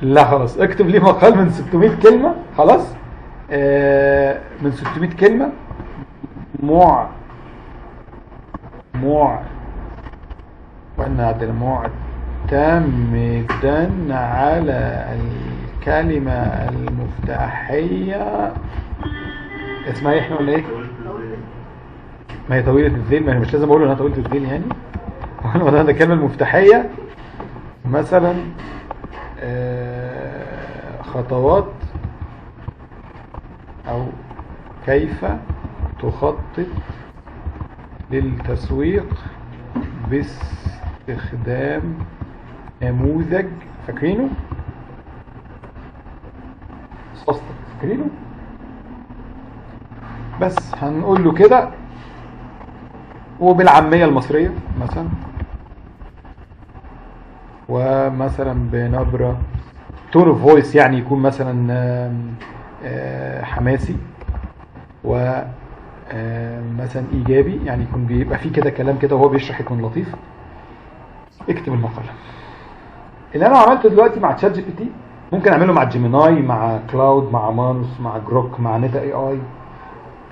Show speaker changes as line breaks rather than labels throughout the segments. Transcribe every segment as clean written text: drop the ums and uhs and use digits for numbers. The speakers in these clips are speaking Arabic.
لا خلاص، اكتب لي مقال من 600 كلمة خلاص. من 600 كلمة معتمدا على الكلمة المفتاحية. اسمها ايه احنا ولا ايه؟ ما هي طويلة الذيل، ما انا مش لازم اقول انها طويلة الذيل يعني. ده الكلمة المفتاحية مثلا خطوات او كيف تخطط للتسويق باستخدام نموذج، فاكرينه؟ فاكرينه؟ بس هنقول له كده وبالعامية المصرية مثلا، ومثلا بنبرة تون اوف فويس يعني يكون مثلا حماسي، و مثلا ايجابي يعني يكون بيبقى فيه كده كلام كده وهو بيشرح يكون لطيف. اكتب المقالة. اللي انا عملته دلوقتي مع تشات جي بي تي ممكن اعمله مع جيميناي، مع كلاود، مع مانوس، مع جروك، مع نتا اي اي،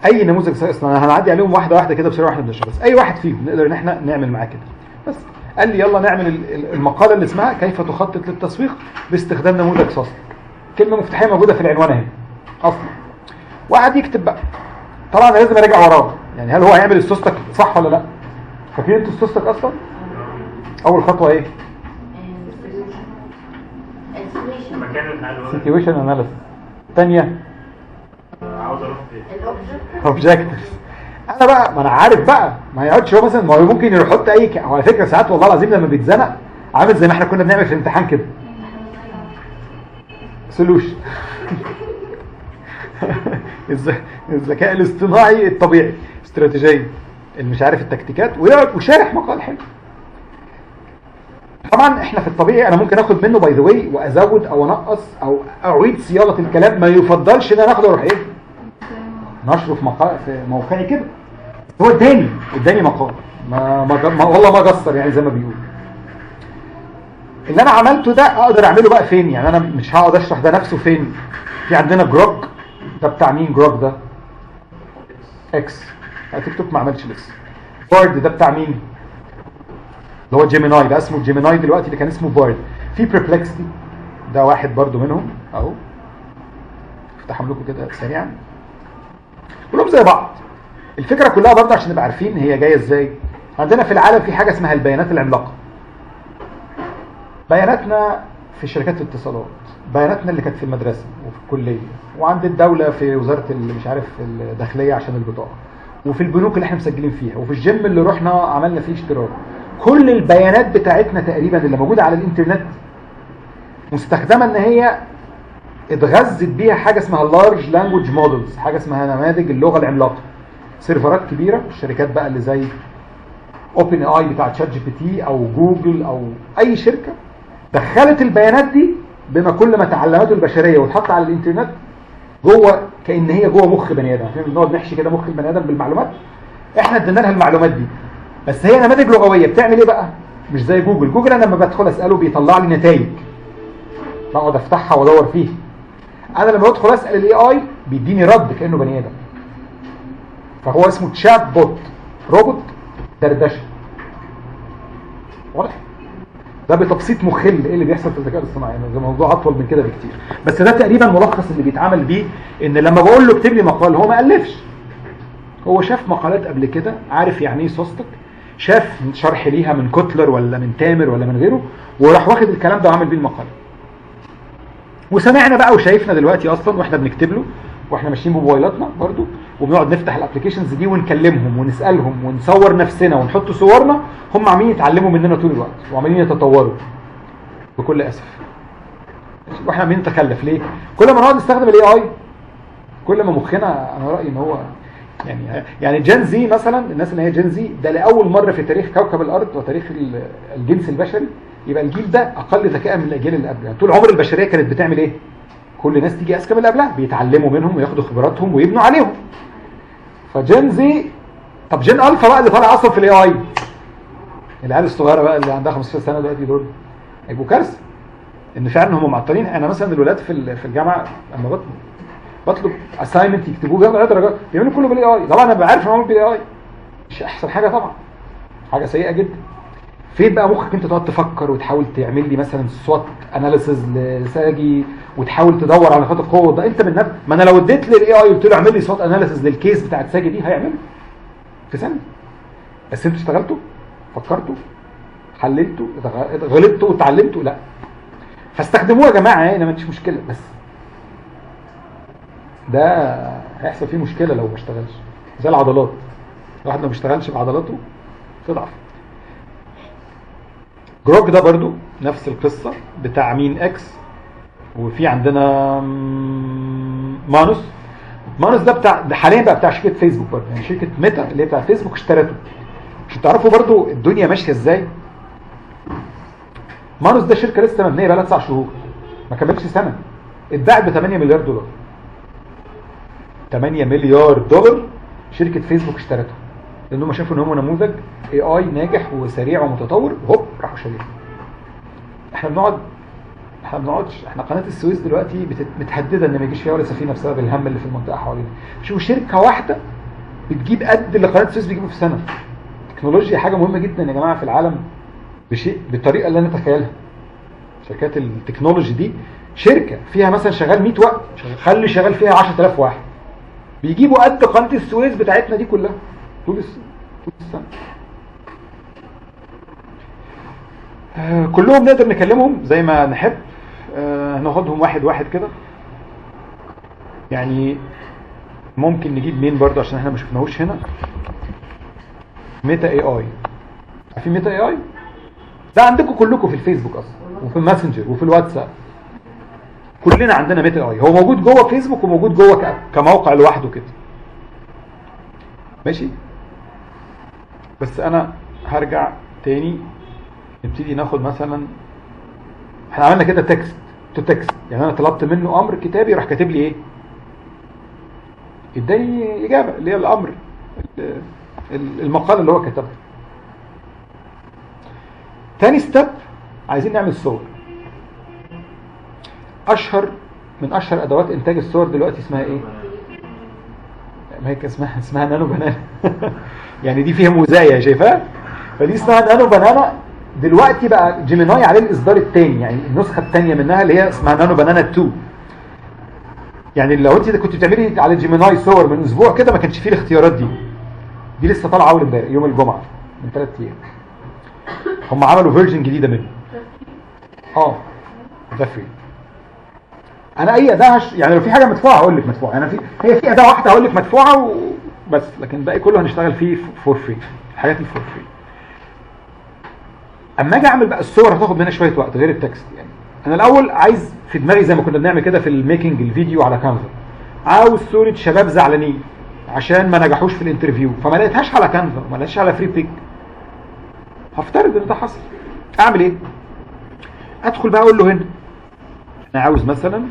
اي نموذج اصلا. انا هنعدي عليهم واحده واحده كده بسرعه واحنا بنشرح، بس اي واحد فيهم نقدر ان احنا نعمل معاه كده. بس قال لي يلا نعمل المقاله اللي اسمها كيف تخطط للتسويق باستخدام نموذج سوستك. كلمه مفتاحيه موجوده في العنوان اهي اصلا. وقعد يكتب بقى. طبعا انا لازم ارجع وراه، يعني هل هو هيعمل السوستك صح ولا لا؟ فاكرين انتوا السوستك اصلا؟ اول خطوه ايه؟ سيتويشن اناليسيس. ثانيه اوبجكتيفز. انا بقى ما انا عارف بقى، ما يقعدش هو مثلا، ما هو ممكن يحط اي هو على فكره ساعات والله العظيم لما بيتزنق عامل زي ما احنا كنا بنعمل في الامتحان كده، سولوشن. الذكاء الاصطناعي الطبيعي، استراتيجيه، اللي مش عارف التكتيكات، ويقعد وشارح مقال حلو. طبعا احنا في الطبيعي انا ممكن اخد منه باي ذا واي وازود او انقص او اعيد صياغه الكلام، ما يفضلش ان انا اخده واروح ايه نشره في موقعي كده. هو اداني مقال، والله ما قصر يعني زي ما بيقول. اللي انا عملته ده اقدر اعمله بقى فين؟ يعني انا مش هقعد اشرح ده نفسه فين. في عندنا جروك، ده بتاع مين جروك ده؟ اكس. تيك توك ما عملش لسه. بارد ده بتاع مين؟ اللي هو جيميناي، ده اسمه جيميناي دلوقتي، اللي كان اسمه بارد. في بريبلكسيتي ده واحد برضو منهم اهو، افتحهم لكم كده سريعا، كلهم زي بعض. الفكره كلها برضه عشان نبقى عارفين هي جايه ازاي. عندنا في العالم في حاجه اسمها البيانات العملاقه. بياناتنا في شركات الاتصالات، بياناتنا اللي كانت في المدرسه وفي الكليه، وعند الدوله في وزاره مش عارف الداخليه عشان البطاقه، وفي البنوك اللي احنا مسجلين فيها، وفي الجيم اللي رحنا عملنا فيه اشتراك. كل البيانات بتاعتنا تقريبا اللي موجوده على الانترنت مستخدمه ان هي اتغذت بيها حاجه اسمها اللارج لانجويج مودلز، حاجه اسمها نماذج اللغه العملاقه. سيرفرات كبيره، الشركات بقى اللي زي اوبن اي بتاع تشات جي بي تي او جوجل او اي شركه دخلت البيانات دي بما كل ما تعلمته البشريه وتحط على الانترنت جوه، كأن هي جوه مخ بني ادم. احنا بنقعد نحشي كده مخ البني ادم بالمعلومات، احنا ادينا لها المعلومات دي. بس هي نماذج لغويه بتعمل ايه بقى؟ مش زي جوجل انا لما بدخل اساله بيطلع لي نتائج، بقعد افتحها وادور فيها. انا لما بدخل اسال الاي اي بيديني رد كانه بني ادم. فهو اسمه تشات بوت، روبوت دردشه. واضح؟ ده بتبسيط مخل ايه اللي بيحصل في الذكاء الاصطناعي، يعني ده موضوع اطول من كده بكتير، بس ده تقريبا ملخص اللي بيتعمل بيه. ان لما بقول له اكتب لي مقال هو ما الفش، هو شاف مقالات قبل كده، عارف يعني ايه سوستك، شاف شرح ليها من كوتلر ولا من تامر ولا من غيره، وراح واخد الكلام ده وعمل بيه المقال. وسمعنا بقى وشايفنا دلوقتي اصلا واحنا بنكتب له واحنا ماشيين بموبايلاتنا برضو، وبنقعد نفتح الابلكيشنز دي ونكلمهم ونسالهم ونصور نفسنا ونحط صورنا، هم عاملين يتعلموا مننا طول الوقت وعاملين يتطوروا بكل اسف. واحنا عاملين نتكلف ليه؟ كل ما نقعد نستخدم الاي اي كل ما مخنا، انا رايي ان هو يعني جين زي مثلا، الناس اللي هي جين زي ده لاول مره في تاريخ كوكب الارض وتاريخ الجنس البشري يبقى الجيل ده اقل ذكاء من الاجيال اللي قبلها. طول عمر البشريه كانت بتعمل ايه؟ كل الناس تيجي اذكى من اللي قبلها، بيتعلموا منهم وياخدوا خبراتهم ويبنوا عليهم. فجين زي، طب جين الفا بقى اللي طالع اصلا في الاي اي، العيال الصغيره بقى اللي عندها 15 سنه دلوقتي دول هيبقوا كارثه. ان فعلا هم معطلين. انا مثلا الولاد في الجامعه لما بطلب اساينمنت يكتبوه بياخدوا درجات، بيعملوا كله بالاي اي. طبعا انا بعرف ان هو بالاي اي مش احسن حاجه طبعا، حاجه سيئه جدا. فين بقى مخك انت تقعد تفكر وتحاول تعمل لي مثلا سوات اناليسز لساجي وتحاول تدور على نقاط القوه؟ ده انت من نفسك. ما انا لو اديت للاي اي قلت له اعمل لي سوات اناليسز للكيس بتاعت ساجي دي هيعمله في ثانيه. بس انتوا اشتغلتوا، فكرتوا، حللتوا، غلطتوا وتعلمتوا؟ لا. فاستخدموه يا جماعه يعني، ما فيش مشكله. بس ده هيحصل فيه مشكله لو ما اشتغلش، زي العضلات. الواحد لو ما اشتغلش بعضلاته تضعف. جروك ده برضو نفس القصه بتاع مين اكس. وفي عندنا مانوس ده بتاع، ده حاليا بقى بتاع شركه فيسبوك برضو، يعني شركه ميتا اللي هي بتاع فيسبوك اشترته. عشان تعرفوا برضو الدنيا ماشيه ازاي. مانوس ده شركه لسه مبنيه بقى لها 9 شهور، ما كملتش سنه، اتباعت ب 8 مليار دولار. 8 مليار دولار شركه فيسبوك اشترته، لان هم شافوا ان هم نموذج اي اي ناجح وسريع ومتطور، هوب راحوا شارينه. احنا ما بنقعدش. احنا قناه السويس دلوقتي متهدده ان ما يجيش فيها ولا سفينه بسبب الهم اللي في المنطقه حوالينا. شوفوا شركه واحده بتجيب قد اللي قناه السويس بتجيبه في سنه. التكنولوجيا حاجه مهمه جدا يا جماعه في العالم، بشيء بالطريقه اللي انا اتخيلها. شركات التكنولوجي دي شركه فيها مثلا شغال 100 واحد، خلي شغال فيها 10000 واحد، بيجيبوا قد قناه السويس بتاعتنا دي كلها طول السنه. كلهم نقدر نكلمهم زي ما نحب. هناخدهم واحد واحد كده. يعني ممكن نجيب مين برضه عشان احنا ما شفناهوش هنا. ميتا اي اي. عارفين ميتا اي اي؟ ده عندكم كلكم في الفيسبوك اصلا وفي الماسنجر وفي الواتساب. كلنا عندنا ميتا اي. هو موجود جوه فيسبوك وموجود جوه كموقع لوحده كده. ماشي؟ بس انا هرجع تاني نبتدي ناخد مثلا، احنا عملنا كده تكست تو تكست. يعني انا طلبت منه امر كتابي راح كاتب لي ايه؟ اداني اجابه اللي هي الامر المقال اللي هو كتبه. تاني ستيب عايزين نعمل صور. من اشهر ادوات انتاج الصور دلوقتي اسمها ايه؟ ما هي اسمها نانو بنانا. يعني دي فيها مزايا شايفها؟ فدي اسمها نانو بنانا. دلوقتي بقى جيميناي عليه الاصدار الثاني، يعني النسخه الثانيه منها اللي هي اسمها نانو بنانا 2. يعني لو انت كنت بتعملي على جيميناي صور من اسبوع كده ما كانش فيه الاختيارات دي لسه طالعه اول امبارح يوم الجمعه من 3 ايام. هم عملوا فيرجن جديده منه. ده فري. انا اي اداه يعني لو في حاجه مدفوعه هقول لك مدفوعه. انا هي في اداه واحده هقول لك مدفوعه بس، لكن الباقي كله هنشتغل فيه فور فري. الحاجات الفور فري. اما اجي اعمل بقى الصور هتاخد منها شويه وقت غير التكست. يعني انا الاول عايز في دماغي زي ما كنا بنعمل كده في الميكنج الفيديو على كانفا، عاوز صوره شباب زعلانين عشان ما نجحوش في الانترفيو، فما لقيتهاش على كانفا وما لقيتهاش على فري بيك. هفترض ان ده حصل. اعمل ايه؟ ادخل بقى اقول له هنا انا عاوز مثلا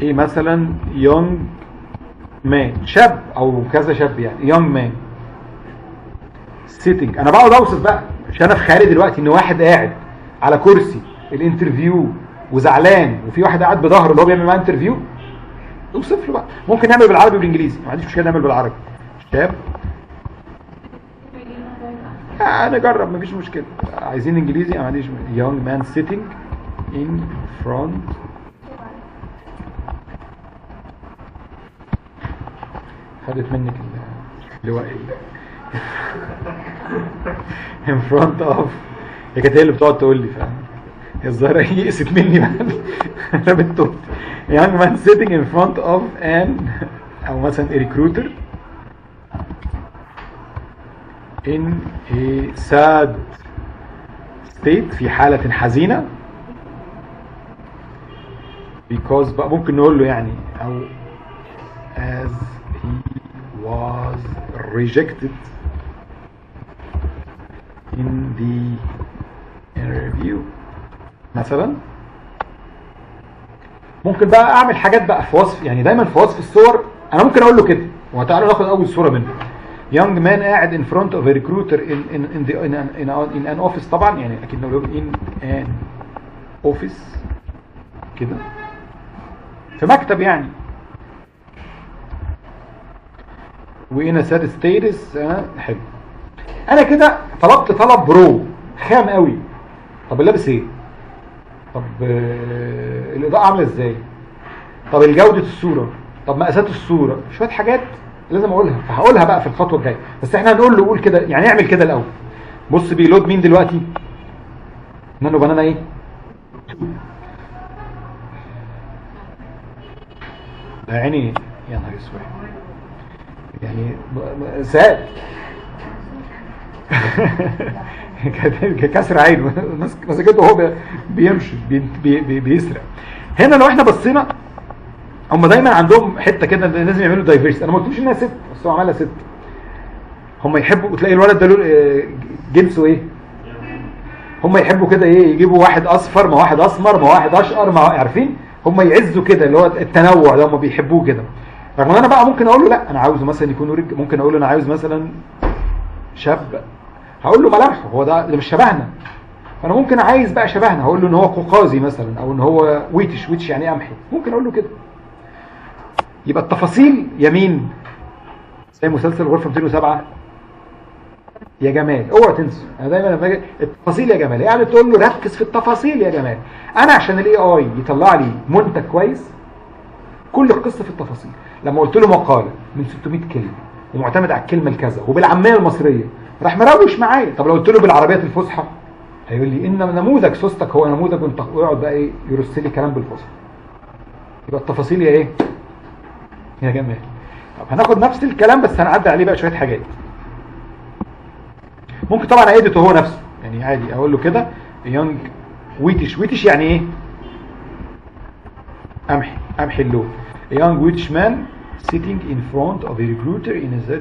ايه، مثلا يونج مان، شاب او كذا شاب، يعني يونج مان سيتنج. انا بقعد اوصف بقى، مش انا في خيالي دلوقتي ان واحد قاعد على كرسي الانترفيو وزعلان وفي واحد قاعد بظهره اللي هو بيعمل معاه انترفيو. اوصف له بقى. ممكن نعمل بالعربي وبالانجليزي، ما عنديش مشكله نعمل بالعربي. شاب نجرب مفيش مشكله. عايزين انجليزي ما عنديش. young man sitting in front خدت منك اللواء in front of. هي كانت هي اللي بتقعد تقول لي فاهم، هي الظاهره يئست مني بقى. انا بتقول young man sitting in front of an او مثلا a recruiter in a sad state، في حالة حزينة because بقى ممكن نقول له يعني أو as he was rejected in the interview مثلا. ممكن بقى أعمل حاجات بقى في وصف، يعني دايما في وصف الصور أنا ممكن أقول له كده. وتعالوا ناخد أول صورة منه. young man قاعد in front of a recruiter in an office. طبعا يعني اكيد نقول in an اوفيس كده في مكتب يعني، وإن ساد ستيرس حلو. انا كده طلبت طلب برو خام قوي. طب اللبس ايه؟ طب الاضاءه عامله ازاي؟ طب الجوده الصوره؟ طب مقاسات الصوره؟ شويه حاجات لازم اقولها، فهقولها بقى في الخطوه الجايه. بس احنا هنقول له قول كده يعني، اعمل كده الاول. بص بيلود مين دلوقتي؟ نانو بنانا ايه؟ يا عيني يا نهار اسود يعني ساد كسر عينه مسكته هو بيمشي بيسرق. هنا لو احنا بصينا هم دايما عندهم حته كده لازم يعملوا دايفيرس. انا ما قلتلوش انها ست بس هو عملها ست. هم يحبوا تلاقي الولد ده جنسه ايه؟ هم يحبوا كده ايه؟ يجيبوا واحد اصفر مع واحد اسمر مع واحد اشقر مع عارفين؟ هم يعزوا كده اللي هو التنوع ده، هم بيحبوه كده. رغم ان انا بقى ممكن اقول له لا انا عاوزه مثلا يكون ممكن اقول له انا عاوز مثلا شاب، هقول له ملامحه هو ده اللي مش شبهنا. فانا ممكن عايز بقى شبهنا، هقول له ان هو قوقازي مثلا او ان هو ويتش. ويتش يعني قمحي، ممكن اقول له كده. يبقى التفاصيل يمين زي مسلسل غرفه 207 يا جمال. اوعى تنسوا انا دايما لما باجي التفاصيل يا جمال يعني تقول له ركز في التفاصيل يا جمال. انا عشان الاي اي يطلع لي منتج كويس كل القصه في التفاصيل. لما قلت له مقاله من 600 كلمه ومعتمد على الكلمه الكذا وبالعاميه المصريه راح مروش معايا. طب لو قلت له بالعربيات الفصحى هيقول لي ان نموذج سوستك هو نموذج وانت يقعد بقى ايه يرسل لي كلام بالفصحى. يبقى التفاصيل يا ايه يا جمال. طب هناخد نفس الكلام بس هنعدل عليه بقى شويه حاجات. ممكن طبعا ايديته هو نفسه يعني عادي اقول له كده يونج ويتش. ويتش يعني ايه؟ قمحي اللون. يونج ويتش مان sitting in front of a recruiter in a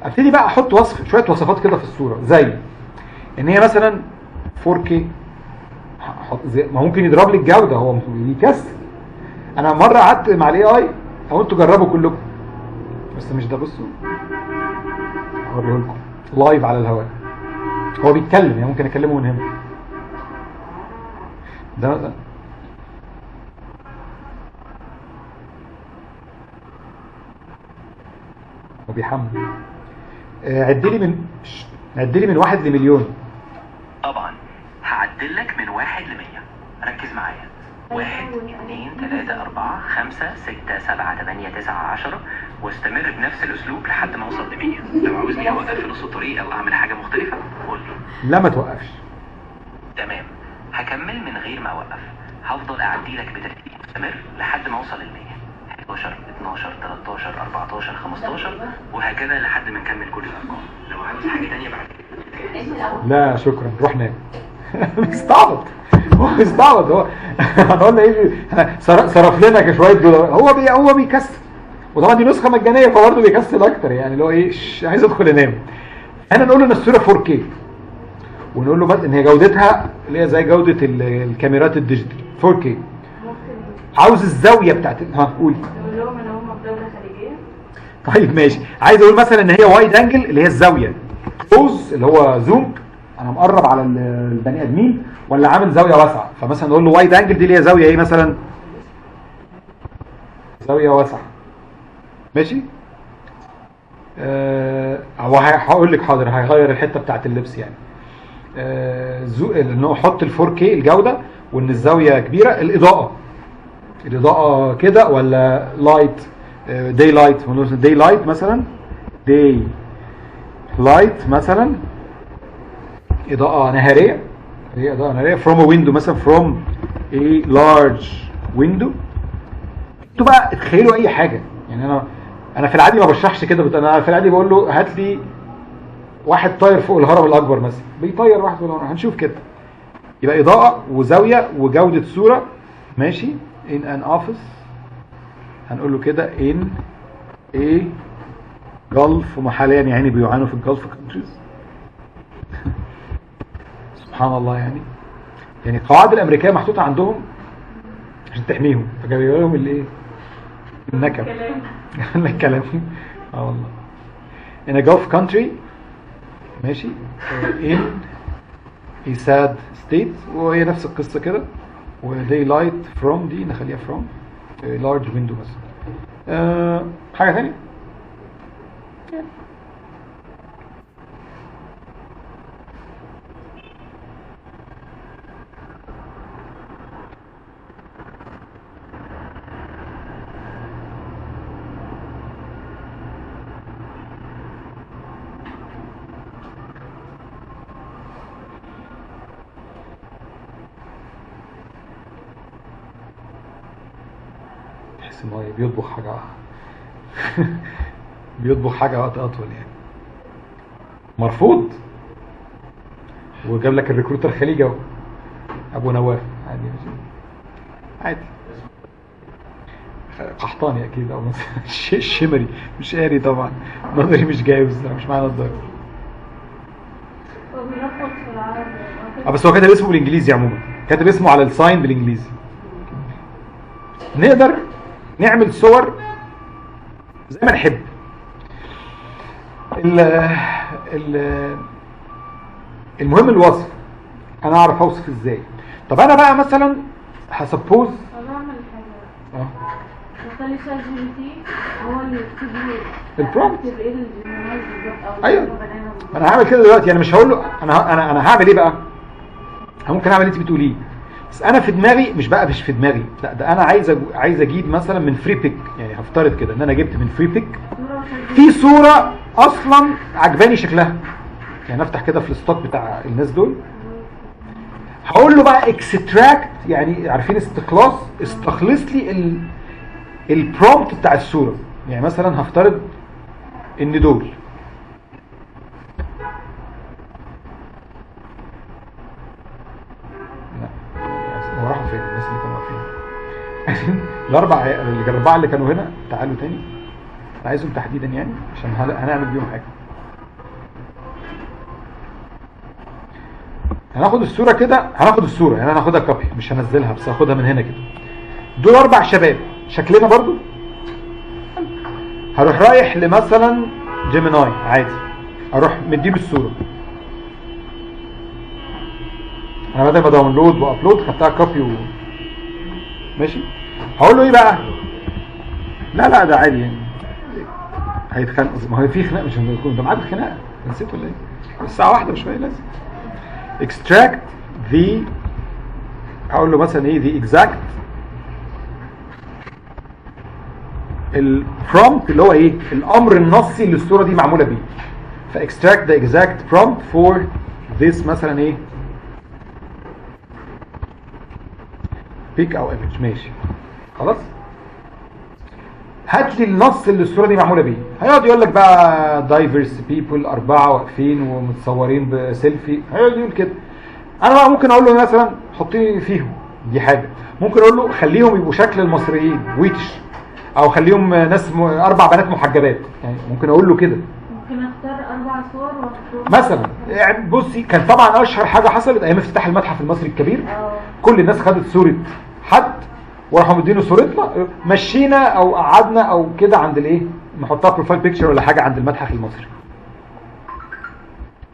ابتدي بقى احط وصف شويه وصفات كده في الصوره زي ان هي مثلا 4K. ما ممكن يضرب لي الجوده هو بيكسر. انا مره قعدت مع الاي اي قلت تجربوا كلكم بس مش ده. بصوا هوريه لكم لايف على الهواء هو بيتكلم يعني ممكن اكلمه من هنا. ده هو بيحمل. عدلي من 1 لمليون.
طبعا هعدل لك من 1 ل100. ركز معايا. 1 2 3 4 5 6 7 8 9 10 واستمر بنفس الاسلوب لحد ما اوصل ل100. لو عاوزني اوقف في نص الطريق او اعمل حاجه مختلفه قول لي.
لا ما توقفش.
تمام هكمل من غير ما اوقف. هفضل اعدي لك بترتيب مستمر لحد ما اوصل ل100. 11 12 13 14 15 وهكذا لحد ما نكمل كل الارقام. لو عاوز حاجه ثانيه بعد كده
لا شكرا روح نام. استعبط هو هنقول ايه صرف لنا شويه دولار. هو بيكسر وطبعا دي نسخه مجانيه فبرضه بيكسر اكتر يعني اللي هو ايه عايز ادخل انام. احنا نقول له ان الصوره 4K ونقول له بس ان هي جودتها اللي هي زي جوده الكاميرات الديجيتال 4K. عاوز الزاويه بتاعت قولي.
بقول لهم ان هم في دوله خليجيه.
طيب ماشي. عايز اقول مثلا ان هي وايد انجل اللي هي الزاويه كلوز اللي هو زوم انا مقرب على البني ادمين ولا عامل زاويه واسعه. فمثلا نقول له وايد انجل دي اللي هي زاويه ايه مثلا زاويه واسعه ماشي. هو هقول لك حاضر هيغير الحته بتاعت اللبس يعني انه احط ال 4K الجوده وان الزاويه كبيره. الاضاءه كده ولا لايت داي لايت. داي لايت مثلا داي لايت مثلا اضاءه نهاريه. هي اضاءه نهاريه from a window مثلا from a large window. انتوا بقى اتخيلوا اي حاجه يعني. انا في العادي ما بشرحش كده. انا في العادي بقول له هات لي واحد طاير فوق الهرم الاكبر مثلا بيطير واحد فوق الهرم هنشوف كده. يبقى اضاءه وزاويه وجوده صوره ماشي. in an office هنقول له كده in a gulf. وما حاليا يعني بيعانوا في الجلف countries. سبحان الله يعني القواعد الامريكيه محطوطه عندهم عشان تحميهم فجايبوا لهم الايه النكب الكلام. والله in a gulf country ماشي in a sad state، وهي نفس القصة كده. و daylight from دي نخليها from a large window مثلا. حاجة ثانية؟ تحس ان هو بيطبخ حاجة بيطبخ حاجة وقت اطول يعني. مرفوض. وجاب لك الريكروتر خليجي اهو، ابو نواف. عادي ماشي عادي. قحطاني اكيد او مثلا الشمري مش قاري طبعا، نظري مش جايز، مش معانا نظري.
هو بيلخبط في العربي.
بس هو كاتب اسمه بالانجليزي عموما، كاتب اسمه على الساين بالانجليزي. نقدر نعمل صور زي ما نحب. المهم الوصف، انا اعرف اوصف ازاي. طب انا بقى مثلا هسبوز
طب اعمل حاجة بخلي شات جي بي تي هو اللي يكتب لي
البرومبت.
اكتب ايه الجملات بالظبط او
ايوه
البنانة بالظبط.
انا هعمل كده دلوقتي. انا مش هقول له انا هعمل ايه بقى. ممكن اعمل اللي انت بتقوليه، بس انا في دماغي مش في دماغي، لا ده انا عايز اجيب مثلا من فري بيك. يعني هفترض كده ان انا جبت من فري بيك في صورة اصلا عجباني شكلها. يعني افتح كده في الستوك بتاع الناس دول، هقول له بقى اكستراكت، يعني عارفين استخلاص، استخلص لي البرومبت بتاع الصورة. يعني مثلا هفترض ان دول هو راحوا فين الناس اللي كانوا واقفين؟ الاربعه اللي كانوا هنا تعالوا تاني. انا عايزهم تحديدا يعني عشان هنعمل بيهم حاجه. هناخد الصوره كده، هناخد الصوره يعني انا هاخدها كوبي مش هنزلها، بس هاخدها من هنا كده. دول 4 شباب شكلنا برضو. هروح رايح لمثلا جيميناي عادي، اروح مديله الصوره. انا بدل ما داونلود وابلود خدتها كوبي ماشي. هقول له ايه بقى؟ لا ده عادي يعني. هيتخانقوا، ما هو في خناقه، مش هنكون ده معاد خناقه، نسيت ولا ايه؟ الساعه 1 بشويه لازم. extract the، هقول له مثلا ايه the exact البرومبت اللي هو ايه الامر النصي اللي الصوره دي معموله بيه. فاكستراكت the exact prompt for this مثلا ايه بيك او ايمج. ماشي خلاص. هات لي النص اللي الصوره دي معموله بيه. هيقعد يقول لك بقى دايفرس بيبل 4 واقفين ومتصورين بسيلفي، هيقعد يقول كده. انا بقى ممكن اقول له مثلا حطي فيهم دي حاجه، ممكن اقول له خليهم يبقوا شكل المصريين ويتش، او خليهم ناس 4 بنات محجبات. يعني ممكن اقول له كده.
ممكن اختار 4 صور واحطهم
مثلا. يعني بصي كان طبعا اشهر حاجه حصلت ايام افتتاح المتحف المصري الكبير. كل الناس خدت صوره حد وراحوا مدينه صورتنا، مشينا او قعدنا او كده عند الايه، نحطها بروفايل بيكتشر ولا حاجه عند المتحف المصري.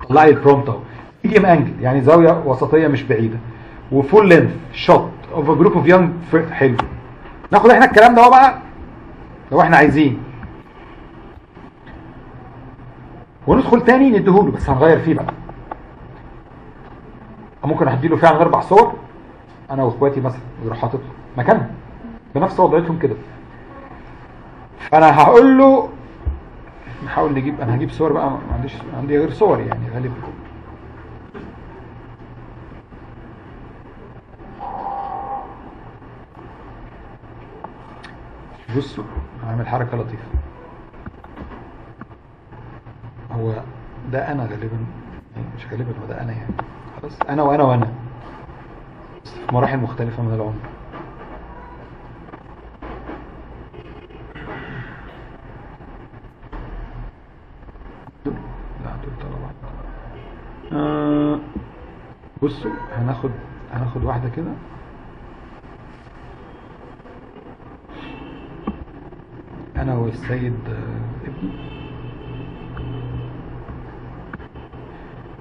طلعي البرومبت اهو، ميديوم انجل يعني زاويه وسطيه مش بعيده، وفول لينث شوت اوف ا جروب اوف يونج. حلو. ناخد احنا الكلام ده بقى لو احنا عايزين، وندخل تاني نديهوله، بس هنغير فيه بقى. ممكن اديله فعلا 4 صور انا واخواتي مثلا، ويروح حاططهم مكانهم بنفس وضعيتهم كده. فانا هقول له نحاول نجيب، انا هجيب صور بقى، ما عندي غير صور يعني غالبا. بصوا هعمل حركه لطيفه. هو ده انا غالبا، مش غالبا، هو ده انا يعني. خلاص انا وانا بس في مراحل مختلفه من العمر. لا دول طلع بعض. بصوا هناخد واحده كده. انا والسيد ابني.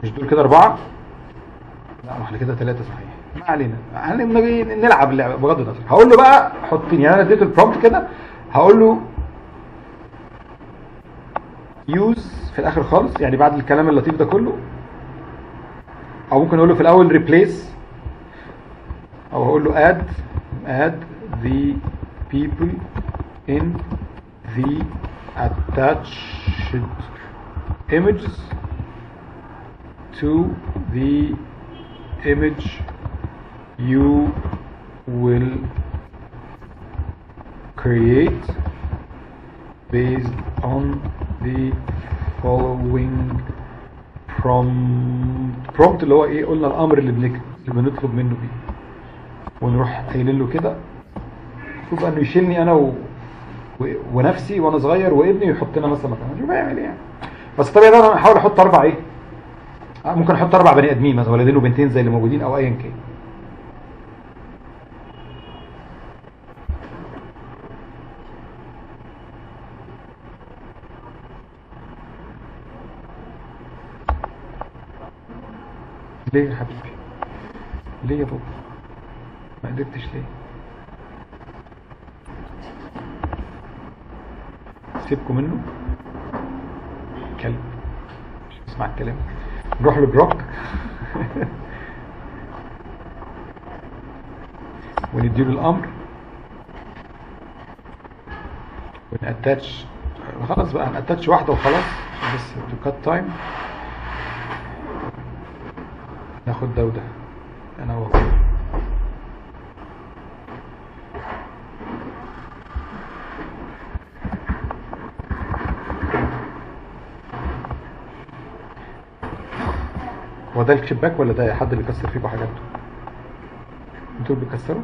مش دول كده 4؟ لا ما احنا كده 3 صحيح. ما علينا، نلعب اللعبه بغض النظر. هقول له بقى حطني، يعني انا اديته البرومبت كده، هقول له يوز في الاخر خالص، يعني بعد الكلام اللطيف ده كله، او ممكن اقول له في الاول ريبليس، او هقول له add the people in the attached images to the image you will create based on the following prompt اللي هو ايه، قلنا الامر اللي بنطلب منه بيه، ونروح قايلين له كده. المفروض انه يشيلني انا ونفسي وانا صغير وابني، ويحطنا مثلا مكانه، شوف هيعمل ايه يعني. بس طبيعي ده انا هحاول احط 4 ايه، ممكن احط 4 بني ادمين مثلا، ولدين وبنتين زي اللي موجودين او ايا كان. ليه يا حبيبي؟ ليه يا بابا؟ ما قدرتش ليه؟ سيبكم منه كلب مش بسمع الكلام. نروح لبروك ونديله الامر ونأتاتش. خلاص بقى هنأتاتش واحده وخلاص، بس تو كات تايم. ناخد ده وده انا وهو. هو ده الشباك ولا ده حد بيكسر فيكم حاجاته؟ انتوا بتكسروا؟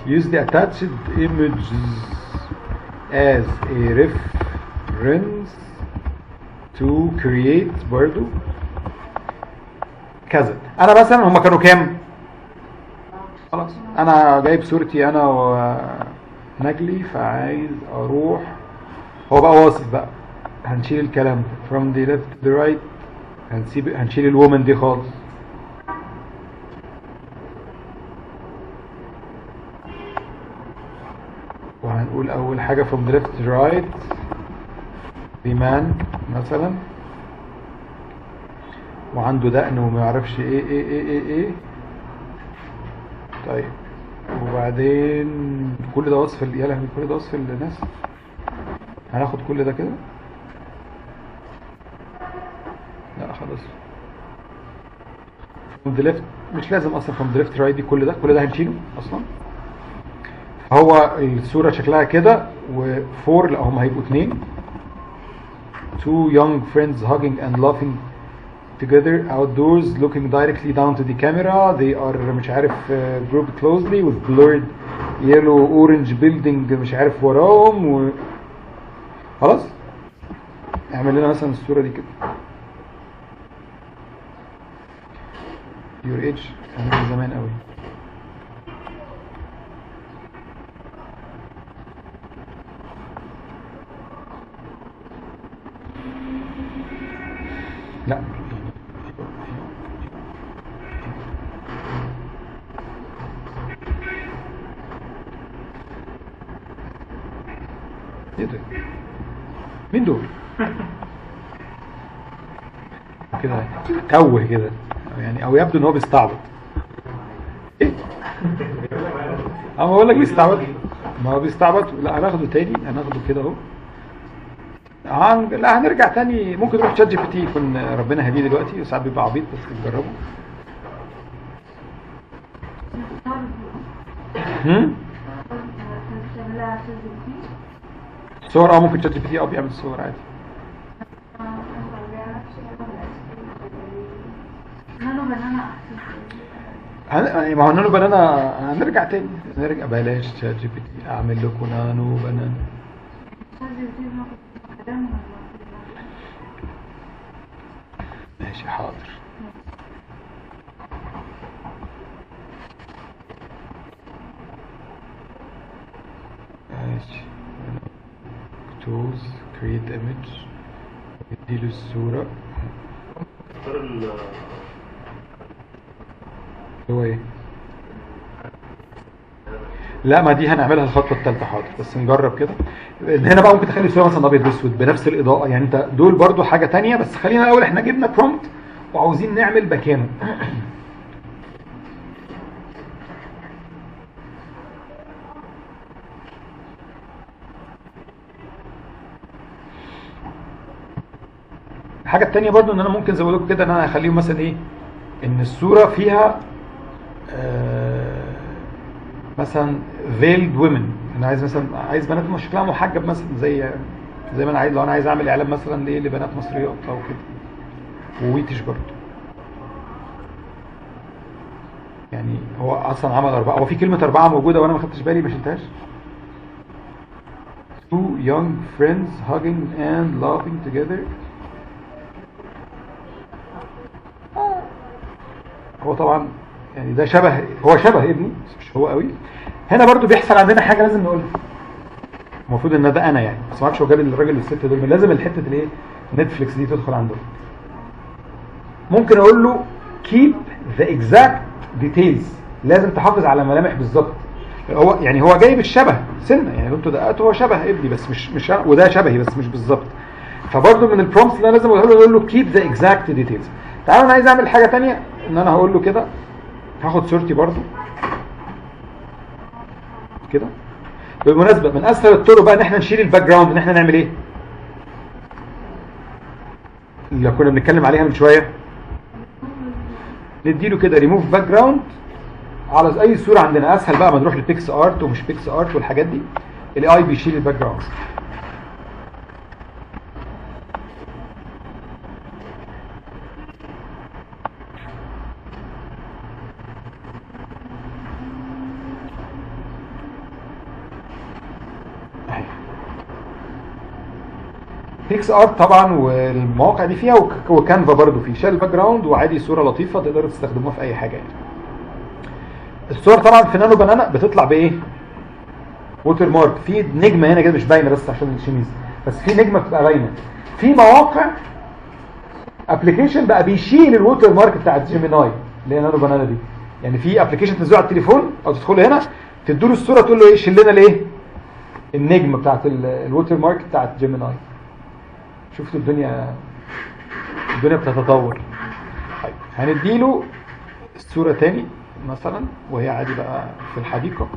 Use the attached images as a reference to create برضو كذا. انا مثلا هما كانوا كام؟ خلاص انا جايب صورتي انا ونجلي، فعايز اروح، هو بقى واصف بقى، هنشيل الكلام ده from the left to the right، هنشيل الومن دي خالص، وهنقول اول حاجة from the left to the right the man مثلا، وعنده دقن وما يعرفش ايه. طيب وبعدين كل ده وصف يا لهوي، كل ده وصف الناس. هناخد كل ده كده، لا خلاص from the left مش لازم اصلا from the left to right دي، كل ده هنشيله اصلا. هو الصورة شكلها كده، و4 لا هم هيبقوا 2 two young friends hugging and laughing together outdoors looking directly down to the camera. They are مش عارف grouped closely with blurred yellow orange building مش عارف وراهم خلاص اعمل لنا مثلا الصورة دي كده. your age من زمان قوي. لا ايه ده؟ مين دول؟ كده توه كده يعني، او يبدو ان هو بيستعبط. ايه؟ اما بقول لك بيستعبط، ما هو بيستعبط. لا هناخده تاني، هناخده كده اهو. لا هنرجع تاني، ممكن نروح شات جي بي تي، يكون ربنا هديه دلوقتي، وساعات بيبقى عبيط بس نجربه. صور ممكن شات جي بي تي بيعمل صور عادي. ما هو نانو بنانا هنرجع تاني، نرجع بلاش شات جي بي تي، اعمل لكم نانو بنانا. ماشي حاضر. ماشي tools create image، اديله الصورة هو ايه؟ لا ما دي هنعملها الخطوه الثالثه حاضر، بس نجرب كده. هنا بقى ممكن تخلي الصوره مثلا ابيض واسود بنفس الاضاءه، يعني انت دول برضو حاجه تانية، بس خلينا الاول احنا جبنا برومبت وعاوزين نعمل مكانه. الحاجه الثانيه برضو ان انا ممكن زي ما بقول لكم كده ان انا اخليهم مثلا ايه، ان الصوره فيها مثلا veiled women، انا عايز مثلا عايز بنات شكلها محجب مثلا، زي ما انا عايز، لو انا عايز اعمل اعلان مثلا ليه لبنات مصريات او كده. وويتش برضه يعني هو اصلا عمل 4، هو في كلمه 4 موجوده وانا ما خدتش بالي ما شلتهاش. Two young friends hugging and laughing together. هو طبعا يعني ده شبه، هو شبه ابني مش هو قوي. هنا برضو بيحصل عندنا حاجه لازم نقولها، المفروض ان ده انا يعني، بس ما اعرفش هو جاب الراجل والست دول، لازم الحته الايه نتفليكس دي تدخل عندهم. ممكن اقول له keep the exact details، لازم تحافظ على ملامح بالظبط. هو يعني هو جايب الشبه سنه، يعني انتوا دققتوا هو شبه ابني بس مش وده شبهي بس مش بالظبط. فبرضو من البرومبتس اللي انا لازم اقول له keep the exact details. تعالوا انا عايز اعمل حاجه ثانيه، ان انا هقول له كده، هاخد صورتي برضو كده. بالمناسبه من اسهل الطرق بقى ان احنا نشيل الباك جراوند، ان احنا نعمل ايه اللي كنا بنتكلم عليها من شويه، نديله كده ريموف باك جراوند على اي صوره عندنا. اسهل بقى ما نروح للبيكس ارت ومش بيكس ارت والحاجات دي، الاي اي بيشيل الباك جراوند. بيكس ارت طبعا والمواقع دي فيها، وكانفا برضو فيه، شال الباك جراوند وعادي صوره لطيفه تقدروا تستخدموها في اي حاجه يعني. الصور طبعا في نانو بنانا بتطلع بايه؟ ووتر مارك، في نجمه هنا كده مش باينه بس عشان الشميز، بس في نجمه بتبقى باينه. في مواقع ابلكيشن بقى بيشيل الووتر مارك بتاع جيميناي اللي هي نانو بنانا دي، يعني في ابلكيشن تنزله على التليفون او تدخلوا هنا تدوا له الصوره تقول له ايه شيل لنا الايه النجمه بتاعت الووتر مارك بتاعت جيميناي. شفتوا الدنيا بتتطور. طيب هنديله الصوره تاني مثلا وهي عادي بقى في الحديقه،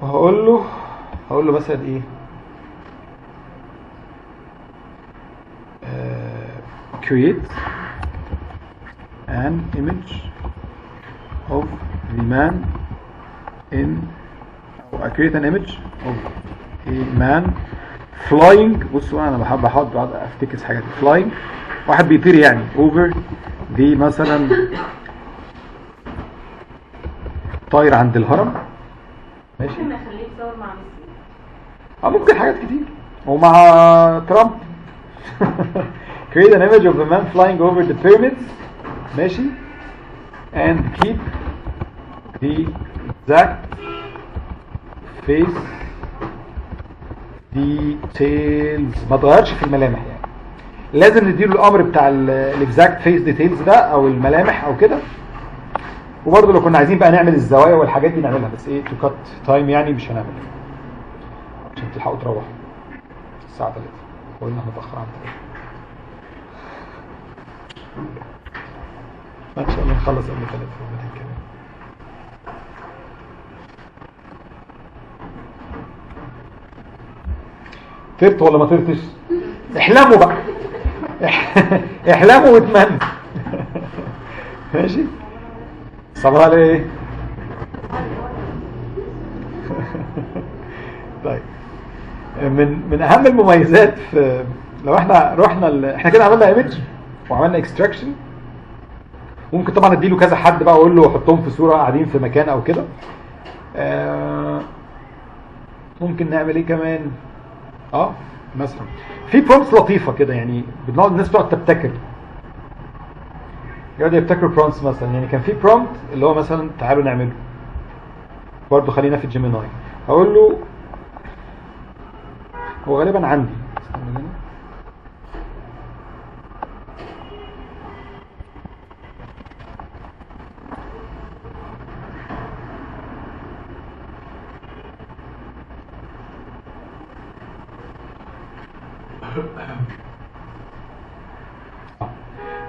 وهقول له مثلا ايه create an image of the man in create an image of a man flying. بصوا انا بحب احط افتكس حاجات flying، واحد بيطير يعني over the مثلا طاير عند الهرم ماشي.
ممكن نخليه يصور مع ميسي،
ممكن حاجات كتير ومع ترامب. create an image of a man flying over the pyramids ماشي and keep the exact face details، ما تغيرش في الملامح يعني. لازم نديله الامر بتاع الاكزاكت فيس ديتيلز ده او الملامح او كده. وبرضه لو كنا عايزين بقى نعمل الزوايا والحاجات دي نعملها، بس ايه تو كات تايم يعني مش هنعمل عشان تلحقوا تروحوا الساعه 3 قلنا متاخر عن 3 ان شاء الله نخلص قبل 3 كمان. طرت ولا ما طرتش؟ احلموا بقى احلموا واتمنوا. ماشي صباح عليه. طيب من اهم المميزات في لو احنا رحنا احنا كده عملنا ايمج وعملنا اكستراكشن، ممكن طبعا اديله كذا حد بقى اقول له حطهم في صوره قاعدين في مكان او كده. ممكن نعمل ايه كمان؟ مثلا في برومبتس لطيفه كده يعني بنقعد الناس بتقعد تبتكر، يقعدوا يبتكروا برومبتس مثلا. يعني كان في برومبت اللي هو مثلا تعالوا نعمله برضه، خلينا في جيميناي. هقول له هو غالبا عندي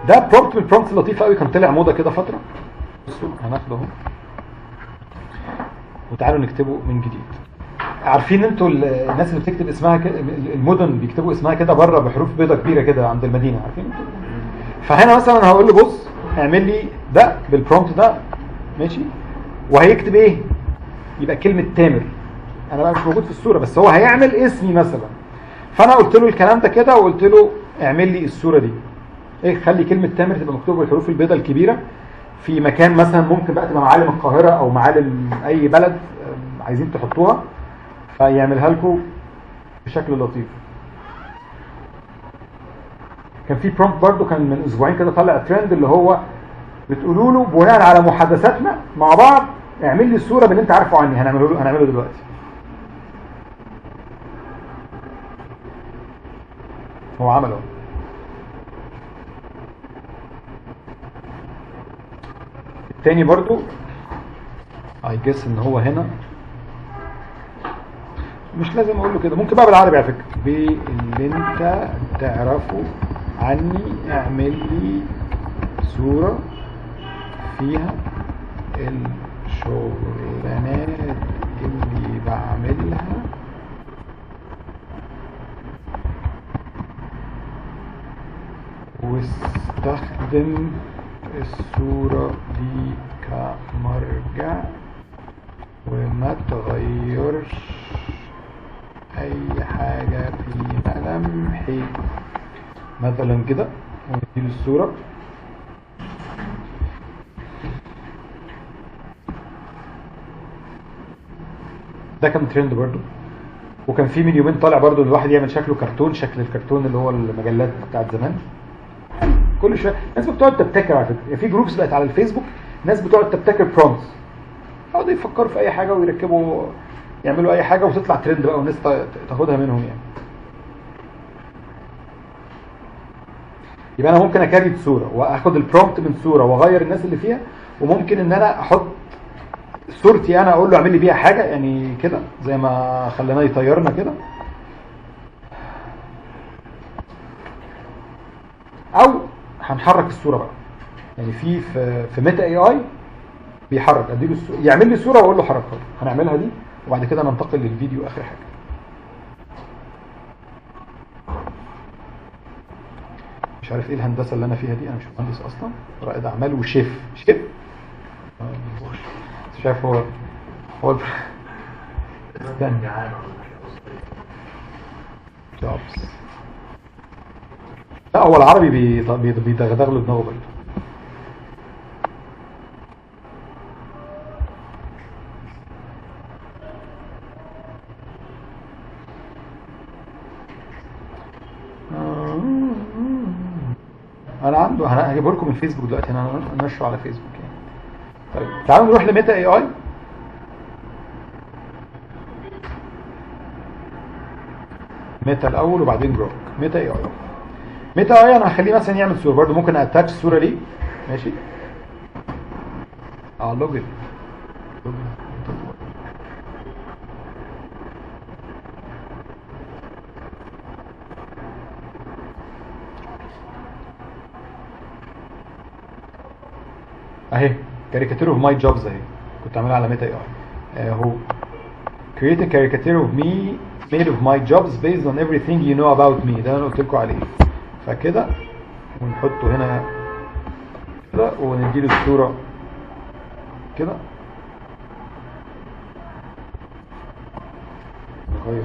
ده برومبت من البرومبتس اللطيفه قوي، كان طلع موضه كده فتره. بصوا هناخده اهو وتعالوا نكتبه من جديد. عارفين انتوا الناس اللي بتكتب اسمها كده، المدن بيكتبوا اسمها كده بره بحروف بيضاء كبيره كده عند المدينه، عارفين انتوا؟ فهنا مثلا هقول له بص اعمل لي ده بالبرومبت ده، ماشي؟ وهيكتب ايه؟ يبقى كلمه تامر. انا بقى مش موجود في الصوره بس هو هيعمل اسمي مثلا، فانا قلت له الكلام ده كده وقلت له اعمل لي الصوره دي. ايه، خلي كلمه تامر تبقى مكتوبه بالحروف البيضاء الكبيره في مكان مثلا ممكن بقى تبقى معالم القاهره او معالم اي بلد عايزين تحطوها، فيعملها لكم بشكل لطيف. كان في برومبت برضو كان من اسبوعين كده طلع ترند، اللي هو بتقولوا له بناء على محادثاتنا مع بعض اعمل لي الصوره باللي انت عارفه عني. هنعمله دلوقتي. هو عمله. التاني برضو I guess ان هو هنا مش لازم اقول له كده، ممكن بقى بالعربي على فكره. باللي انت تعرفه عني اعمل لي صوره فيها الشغلانات اللي بعملها واستخدم الصورة دي كمرجع وما تغيرش اي حاجة في ملامحي مثلا كده. ونديله الصورة. ده كان ترند برضو، وكان في من يومين طالع برضو الواحد يعمل شكله كرتون، شكل الكرتون اللي هو المجلات بتاعت زمان. كل شويه ناس بتقعد تبتكر على فكره، في جروبس بقت على الفيسبوك ناس بتقعد تبتكر برومبتس، يقعدوا يفكروا في اي حاجه ويركبوا يعملوا اي حاجه وتطلع ترند بقى والناس تاخدها منهم يعني. يبقى انا ممكن اكريت صوره واخد البرومبت من صوره واغير الناس اللي فيها، وممكن ان انا احط صورتي انا اقول له اعمل لي بيها حاجه يعني كده زي ما خليناه يطيرنا كده، او هنحرك الصوره بقى يعني في ميتا اي اي بيحرك، اديله يعمل لي صوره واقول له حركها. هنعملها دي وبعد كده ننتقل للفيديو اخر حاجه. مش عارف ايه الهندسه اللي انا فيها دي، انا مش مهندس اصلا، رائد اعمال وشيف شايف هو جوبز. لا هو العربي بيدغدغ له دماغه برضه. انا عنده هجيبه لكم من فيسبوك دلوقتي، انا نشره على فيسبوك يعني. طيب تعالوا نروح لميتا اي اي. ميتا الاول وبعدين جروك. ميتا اي اي. ميتا اي انا هخليه مثلا يعمل صوره برضه، ممكن اتاتش صوره ليه، ماشي. لوجن اهي caricature of my jobs اهي، كنت عاملها على ميتا اي اي اهو. create a caricature of me made of my jobs based on everything you know about me. ده انا قلت لكم عليه. فكده ونحطه هنا كده ونديله الصوره كده. نغير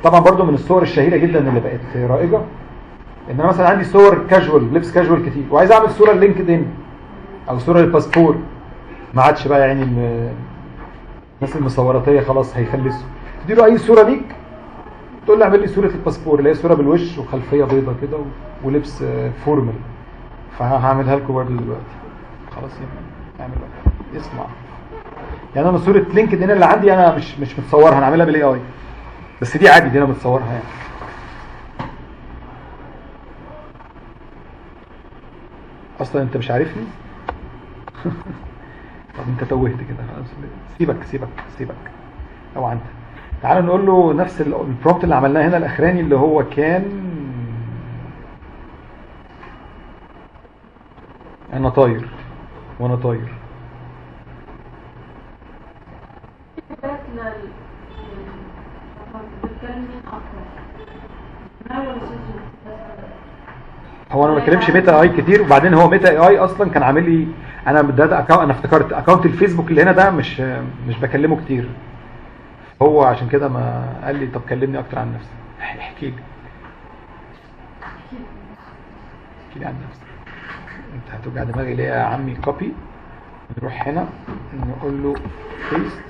طبعا برضو من الصور الشهيره جدا اللي بقت رائجه ان انا مثلا عندي صور كاجوال، لبس كاجوال كتير، وعايز اعمل صوره للينكد ان او صوره للباسبور. ما عادش بقى يعني الناس المصوراتيه خلاص هيفلسوا. تديله اي صوره ليك تقول له اعمل لي صوره الباسبور اللي هي صوره بالوش وخلفيه بيضاء كده ولبس فورمال. فهعملها لكم برضه دلوقتي. خلاص يعني اعمل بقى اسمع. يعني انا صوره لينكد ان اللي عندي انا مش متصورها، هنعملها بالاي اي، بس دي عادي، دي انا متصورها يعني. اصلا انت مش عارفني. طب انت توهت كده خلاص، سيبك اوعى انت. تعالوا نقول له نفس البرومبت اللي عملناه هنا الاخراني اللي هو كان انا طاير وانا طاير. هو انا ما بتكلمش ميتا اي كتير، وبعدين هو ميتا اي اصلا كان عامل لي انا انا افتكرت اكونت الفيسبوك اللي هنا ده مش بكلمه كتير، هو عشان كده ما قال لي طب كلمني اكتر عن نفسك. احكي لي عن نفسك. انت هتوجع دماغي ليه يا عمي؟ كوبي، نروح هنا نقول له بيست.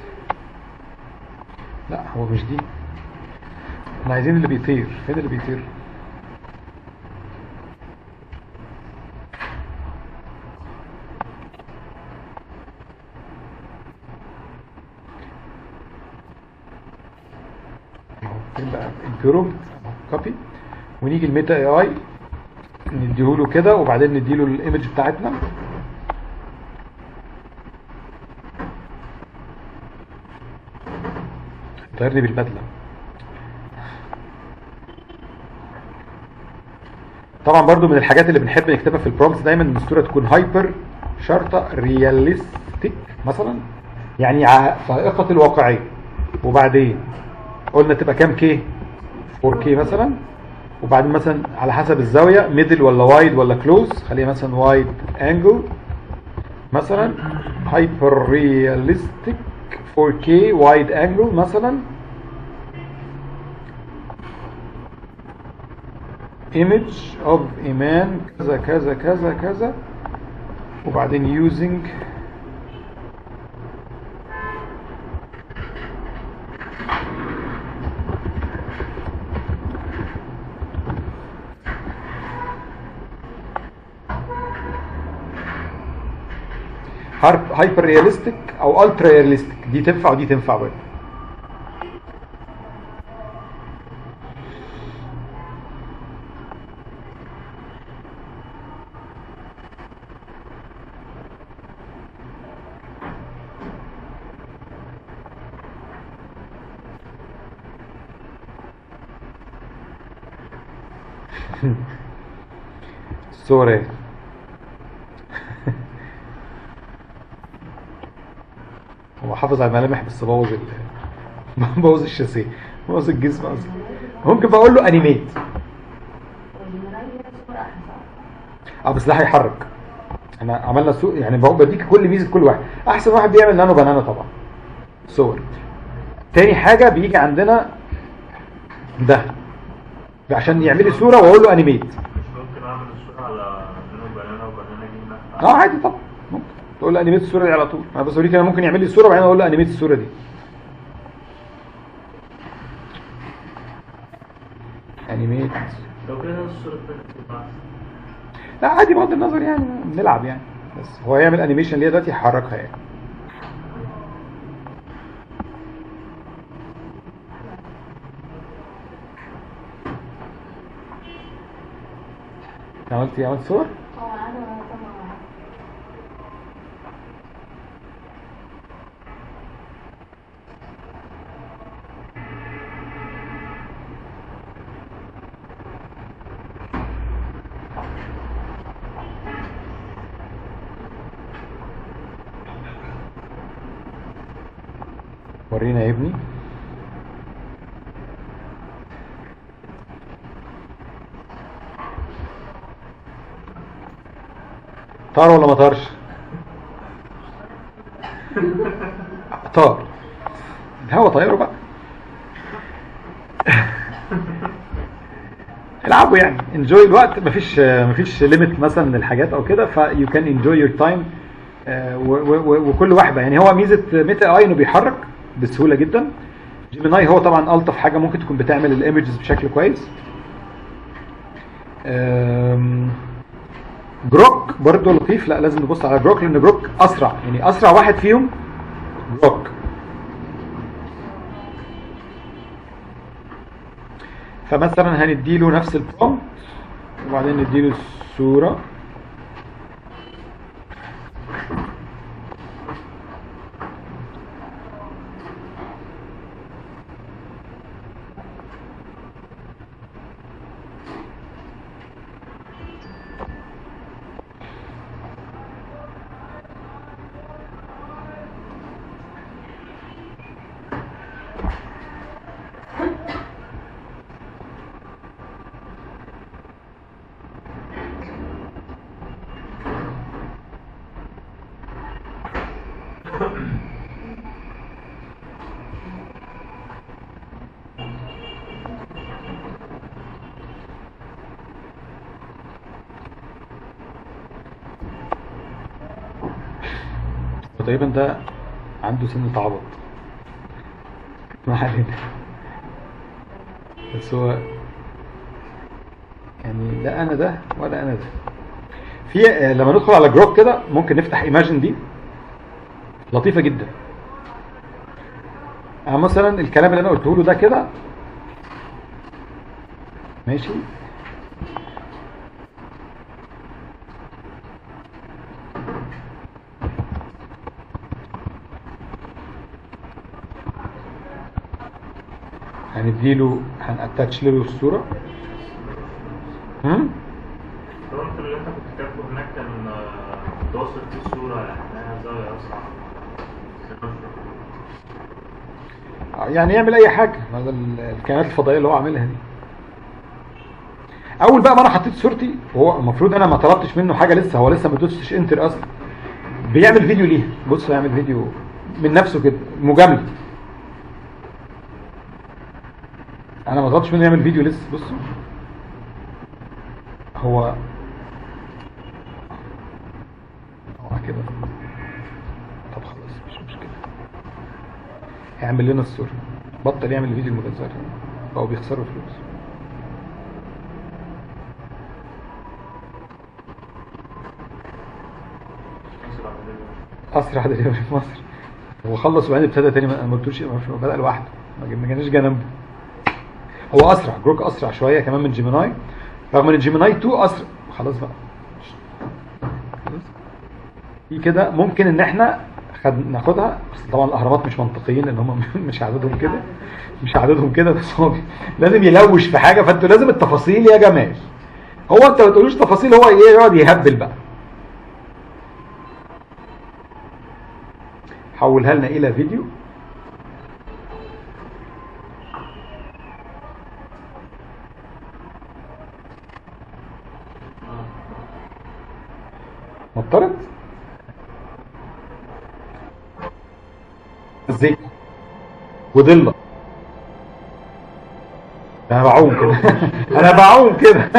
لا هو مش دي، احنا عايزين اللي بيطير. فين اللي بيطير؟ فين بقى الجروب؟ كوبي، ونيجي الميتا اي اي نديهوله كده، وبعدين نديله الايمج بتاعتنا. طيرني بالبدله. طبعا برضو من الحاجات اللي بنحب نكتبها في البرومبت دايما ان الصوره تكون هايبر شرطه رياليستيك مثلا، يعني فائقه الواقعيه. وبعدين قلنا تبقى كام كي؟ 4K مثلا. وبعدين مثلا على حسب الزاويه، ميدل ولا وايد ولا كلوز، خليها مثلا وايد انجل مثلا، هايبر رياليستيك 4K وايد انجل مثلا، image of إيمان كذا كذا كذا كذا، وبعدين using هايبر رياليستيك او الترا رياليستيك. دي تنفع ودي تنفع برضه. سوري. هو حافظ على الملامح بس بوظ الشاسيه، بوظ الجسم اصلا. ممكن بقول له انيميت، بس ده هيحرك. احنا عملنا سوق يعني، بديك كل ميزه كل واحد. احسن واحد بيعمل نانو بنانا طبعا صور. تاني حاجه بيجي عندنا ده عشان يعمل لي صوره واقول له انيميت.
ممكن اعمل الصوره على نانو بنانا وبنانا دي؟
عادي طبعا، ممكن تقول له انيميت الصوره دي على طول. انا بس اوريك انا ممكن يعمل لي الصوره وبعدين اقول له انيميت الصوره دي. انيميت.
لو كده الصوره بتاعتك
لا عادي بغض النظر يعني، بنلعب يعني، بس هو يعمل انيميشن اللي هي دلوقتي يحركها يعني. عملت صور؟ ورينا يا ابني. طار ولا ما طارش؟ طار. الهوا طيره بقى. العبوا يعني، انجوي الوقت. مفيش ليميت مثلا للحاجات او كده، فيو كان انجوي يور تايم. وكل واحده يعني، هو ميزه ميتا اي انه بيحرك بسهوله جدا. جيميناي هو طبعا الطف حاجه ممكن تكون بتعمل الايمجز بشكل كويس. جروك برضه لطيف. لا لازم نبص على جروك لان جروك اسرع، يعني اسرع واحد فيهم جروك. فمثلا هنديله نفس البرومبت وبعدين نديله الصوره. وتقريبا ده عنده سنة عبط، ما علينا. بس هو يعني لا انا ده ولا انا ده. في لما ندخل على جروك كده ممكن نفتح ايماجن دي لطيفة جدا. يعني مثلا الكلام اللي انا قلته له ده كده ماشي، هنديله هنأتاتش له الصورة.
الفرونت اللي انت كنت كاتبه هناك كان متوسط فيه الصورة يعني زاوية أسرع.
يعني يعمل اي حاجة، هذا الكائنات الفضائية اللي هو عاملها دي. اول بقى ما انا حطيت صورتي، وهو المفروض انا ما طلبتش منه حاجة لسه، هو لسه ما دوستش انتر اصلا، بيعمل فيديو ليه. بص يعمل فيديو من نفسه كده مجاملة، انا ما طلبتش منه يعمل فيديو لسه. بصوا هو كده. طب خلاص مش مشكلة، هيعمل لنا الصورة، بطل يعمل الفيديو المجزر، هو بيخسروا فلوس. اسرع دليفري في مصر. هو خلص وبعدين ابتدى تاني، ما قلتوش، بدأ لوحده، ما جاناش جنبه. هو اسرع، جروك اسرع شويه كمان من جيميناي، رغم ان جيميناي 2 اسرع. خلاص بقى في كده ممكن ان احنا ناخدها، بس طبعا الاهرامات مش منطقيين لان هم مش عددهم كده، مش عددهم كده، بس هو لازم يلوش في حاجه، فانتوا لازم التفاصيل يا جمال. هو انت ما تقولوش تفاصيل، هو ايه يقعد يهبل بقى. حولها لنا الى فيديو. مطرت زيت وضله، انا بعوم كده انا بعوم كده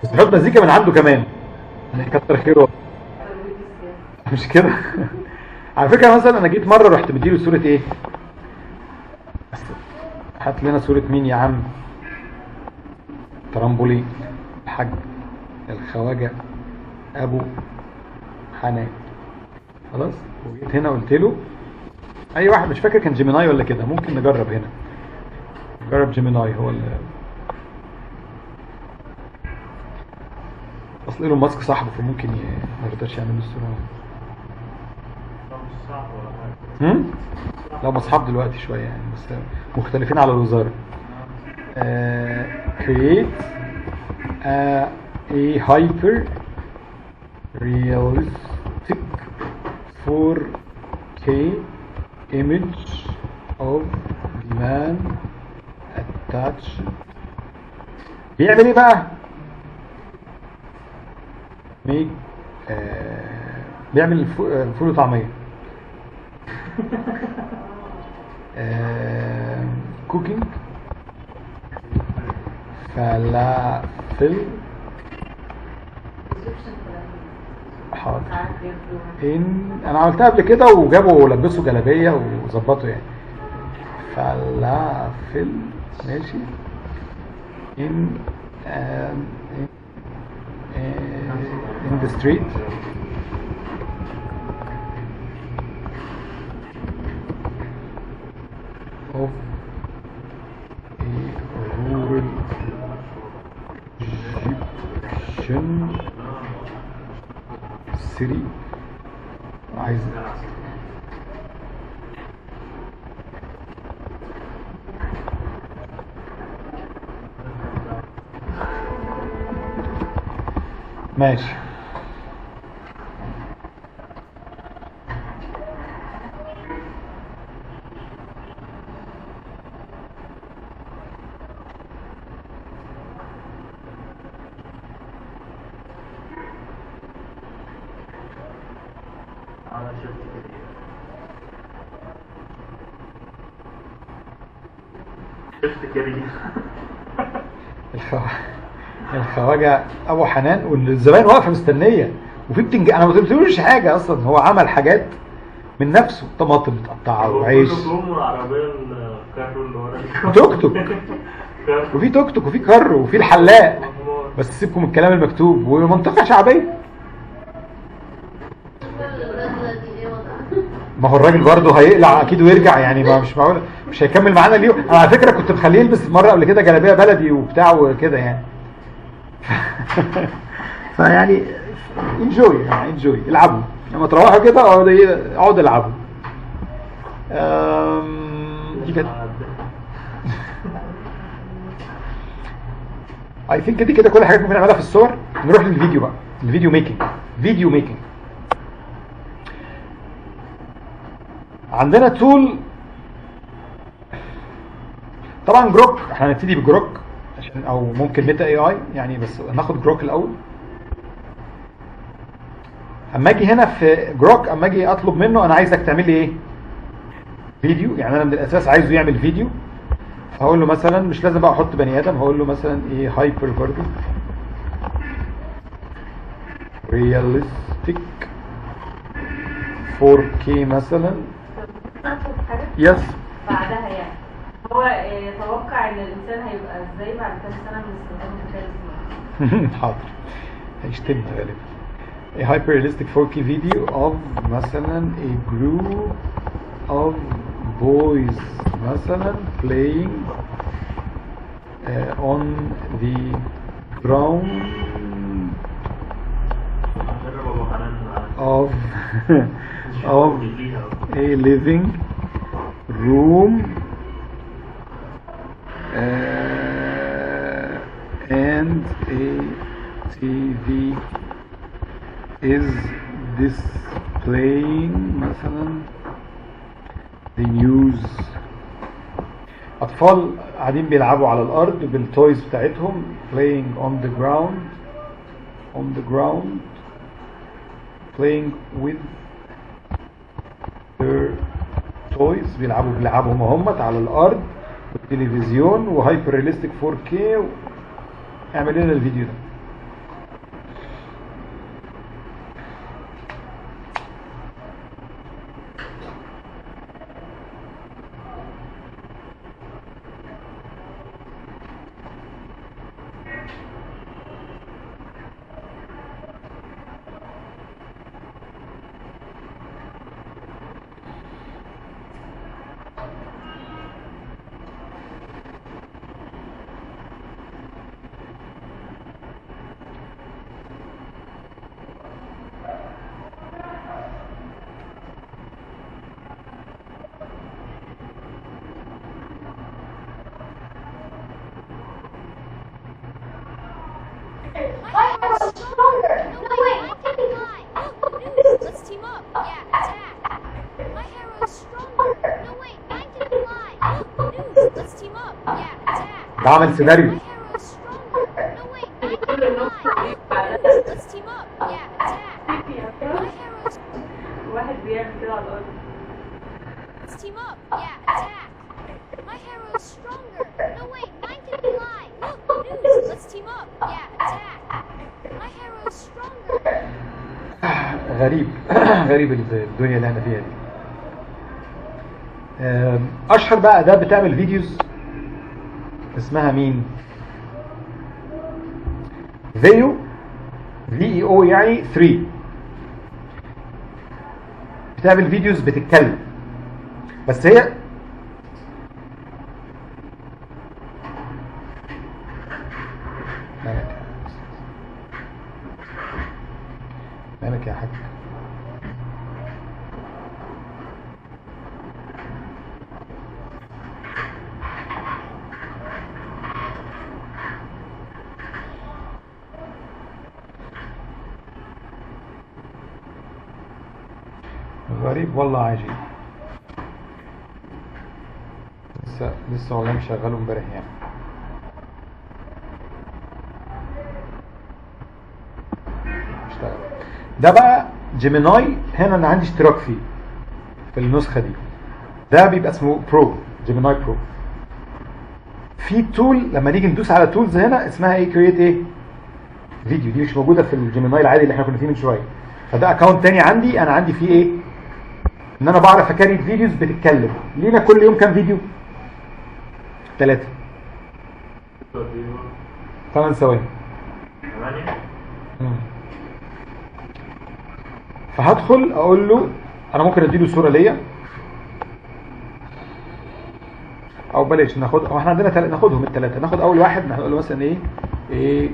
بس بيحط مزيكا من عنده كمان، كتر خيره. مش كده على فكره مثلا انا جيت مره رحت مديله صوره ايه، هات لنا صوره مين يا عم، ترامبولي الحاج الخواجه ابو حنان. خلاص وجيت هنا قلت له اي واحد، مش فاكر كان جيميناي ولا كده، ممكن نجرب هنا، نجرب جيميناي هو اللي اصل ايلون ماسك صاحبه، فممكن ما يقدرش يعمل الصوره.
مش صعب ولا حاجة.
لا هم اصحاب دلوقتي شويه يعني، بس مختلفين على الوزاره. create a hyper realistic 4K image of the man attached. بيعمل ايه بقى؟ بيعمل فول وطعميه. كوكينج فلافل. حاضر. انا عملتها قبل كده وجابوا لبسوا جلابيه وظبطوا يعني. فلافل ماشي. in the street of a rural Egyptian city. عايز ماشي.
أنا شفت كريم.
الخواجه ابو حنان، والزباين واقفه مستنيه، وفي انا ما قلتلوش حاجه اصلا، هو عمل حاجات من نفسه، طماطم متقطعه وعيش،
العربيه الكارو اللي ورا
توك توك، وفي توك توك وفي كر وفي الحلاق، بس سيبكم من الكلام المكتوب، ومنطقه شعبيه. ما هو الراجل برضه هيقلع اكيد ويرجع يعني، ما مش معقول مش هيكمل معانا اليوم. انا على فكره كنت مخليه يلبس مره قبل كده جلابيه بلدي وبتاع وكده يعني. فيعني انجوي يعني، انجوي العبوا لما تروحوا كده، اقعدوا العبوا. دي كده اي ثينك دي كده كل حاجه ممكن نعملها في الصور. نروح للفيديو بقى، الفيديو ميكنج. فيديو ميكنج عندنا تول طبعا جروك، احنا هنبتدي بجروك عشان، او ممكن ميتا اي اي يعني، بس ناخد جروك الاول. اما اجي هنا في جروك، اما اجي اطلب منه انا عايزك تعمل لي ايه؟ فيديو. يعني انا من الاساس عايزه يعمل فيديو، هقول له مثلا مش لازم بقى احط بني ادم، هقول له مثلا ايه هايبر برضه رياليستيك 4K مثلا. يس
بعدها يعني هو يتوقع ان الانسان هيبقى ازاي بعد كام سنه من استخدام الذكاء الاصطناعي.
حاضر هيشتمني غالبا. A hyper realistic 4K video of مثلا a group of boys مثلا playing on the ground of a living room and a TV is displaying مثلا the news. أطفال قاعدين بيلعبوا على الأرض بالتويز بتاعتهم playing on the ground playing with their toys، بيلعبوا بلعبهم همت على الأرض والتلفزيون وهايبر رياليستيك 4K. اعمل لنا الفيديو ده. ده عمل سيناريو.
واحد بيعمل كده على الارض.
غريب غريب الدنيا اللي احنا فيها دي. اشهر بقى اداة بتعمل فيديوز اسمها مين؟ فيو، VEO يعني 3. بتعمل فيديوز بتتكلم، بس هي مالك يا حاج؟ غريب والله، عجيب. لسه والله مشغله امبارح يعني. اشتغل. ده بقى جيميناي، هنا انا عندي اشتراك فيه في النسخه دي. ده بيبقى اسمه برو، جيميناي برو. في تول لما نيجي ندوس على تولز هنا اسمها ايه؟ كرييت ايه؟ فيديو، دي مش موجوده في الجيميناي العادي اللي احنا كنا فيه من شويه. فده اكونت تاني عندي، انا عندي فيه ايه؟ ان انا بعرف اكريت فيديوز بتتكلم. لينا كل يوم كام فيديو؟ 3 8 ثواني.
8.
فهدخل اقول له انا ممكن اديله صوره ليا، او بلاش ناخد، هو احنا عندنا ناخدهم الثلاثه. ناخد اول واحد نقول له مثلا ايه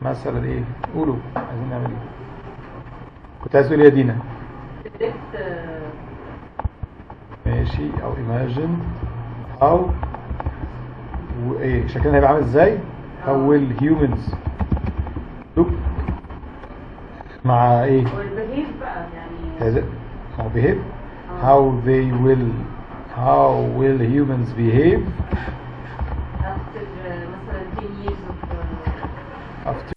مثلا ايه، قولوا عايزين نعمل ايه؟ كنت عايز تقول ايه يا دينا؟ ماشي. او imagine how وايه شكلنا هيبقى عامل ازاي؟ how will humans look مع ايه؟
والبهيف بقى يعني
how behave how will humans behave